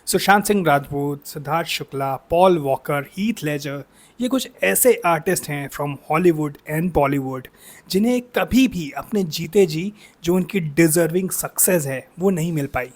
Sushant Singh Rajput, Siddharth Shukla, Paul walker, Heath Ledger, ये कुछ ऐसे आर्टिस्ट हैं फ्रॉम हॉलीवुड एंड बॉलीवुड जिन्हें कभी भी अपने जीते जी जो उनकी डिजर्विंग सक्सेस है वो नहीं मिल पाई।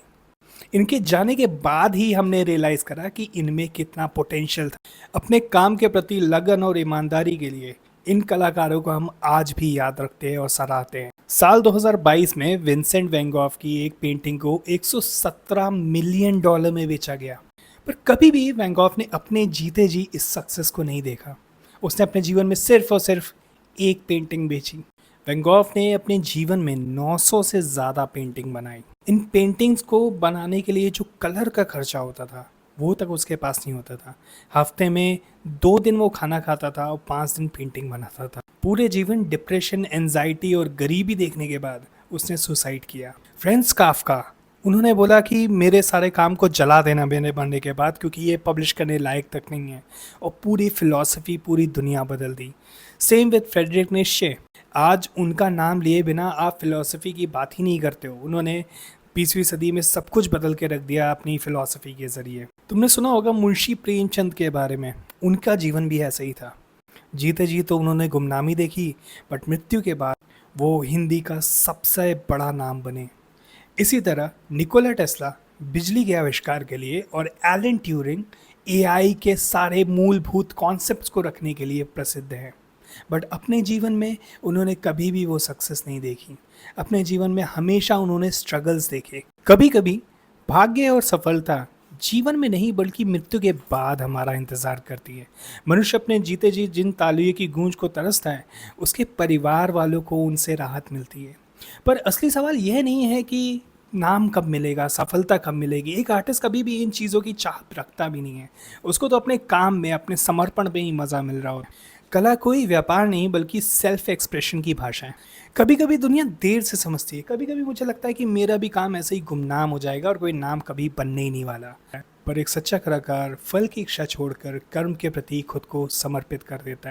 इनके जाने के बाद ही हमने रियलाइज़ करा कि इनमें कितना पोटेंशियल था। अपने काम के प्रति लगन और ईमानदारी के लिए इन कलाकारों को हम आज भी याद रखते हैं और सराहते हैं। साल 2022 में विंसेंट वैन गॉग की एक पेंटिंग को 117 मिलियन डॉलर में बेचा गया। पर कभी भी वैन गॉग ने अपने जीते जी इस सक्सेस को नहीं देखा। उसने अपने जीवन में सिर्फ और सिर्फ एक पेंटिंग बेची। वैन गॉग ने अपने जीवन में 900 से ज़्यादा पेंटिंग बनाई। इन पेंटिंग्स को बनाने के लिए जो कलर का खर्चा होता था वो तक उसके पास नहीं होता था। हफ्ते में 2 दिन वो खाना खाता था और 5 दिन पेंटिंग बनाता था। पूरे जीवन डिप्रेशन, एंजाइटी और गरीबी देखने के बाद उसने सुसाइड किया। फ्रेंड्स काफ्का, उन्होंने बोला कि मेरे सारे काम को जला देना मेरे मरने के बाद, क्योंकि ये पब्लिश करने लायक तक नहीं है। और पूरी फिलॉसफी, पूरी दुनिया बदल दी। Same with Friedrich Nietzsche. आज उनका नाम लिए बिना आप फिलॉसफी की बात ही नहीं करते हो। उन्होंने 20वीं सदी में सब कुछ बदल के रख दिया अपनी फिलॉसफी के ज़रिए। तुमने सुना होगा मुंशी प्रेमचंद के बारे में। उनका जीवन भी ऐसा ही था। जीते जी तो उन्होंने गुमनामी देखी, बट मृत्यु के बाद वो हिंदी का सबसे बड़ा नाम बने। इसी तरह निकोला टेस्ला बिजली के आविष्कार के लिए और एलन ट्यूरिंग एआई के सारे मूलभूत कॉन्सेप्ट्स को रखने के लिए प्रसिद्ध हैं। बट अपने जीवन में उन्होंने कभी भी वो सक्सेस नहीं देखी। अपने जीवन में हमेशा उन्होंने स्ट्रगल्स देखे। कभी कभी भाग्य और सफलता जीवन में नहीं बल्कि मृत्यु के बाद हमारा इंतज़ार करती है। मनुष्य अपने जीते जी जिन तालियों की गूंज को तरसता है, उसके परिवार वालों को उनसे राहत मिलती है। पर असली सवाल यह नहीं है कि नाम कब मिलेगा, सफलता कब मिलेगी। एक आर्टिस्ट कभी भी इन चीज़ों की चाहत रखता भी नहीं है। उसको तो अपने काम में, अपने समर्पण में ही मज़ा मिल रहा होता है। कला कोई व्यापार नहीं बल्कि सेल्फ एक्सप्रेशन की भाषा है। कभी कभी दुनिया देर से समझती है। कभी कभी मुझे लगता है कि मेरा भी काम ऐसे ही गुमनाम हो जाएगा और कोई नाम कभी बनने ही नहीं वाला। पर एक सच्चा कलाकार फल की इच्छा छोड़कर कर्म के प्रति खुद को समर्पित कर देता है।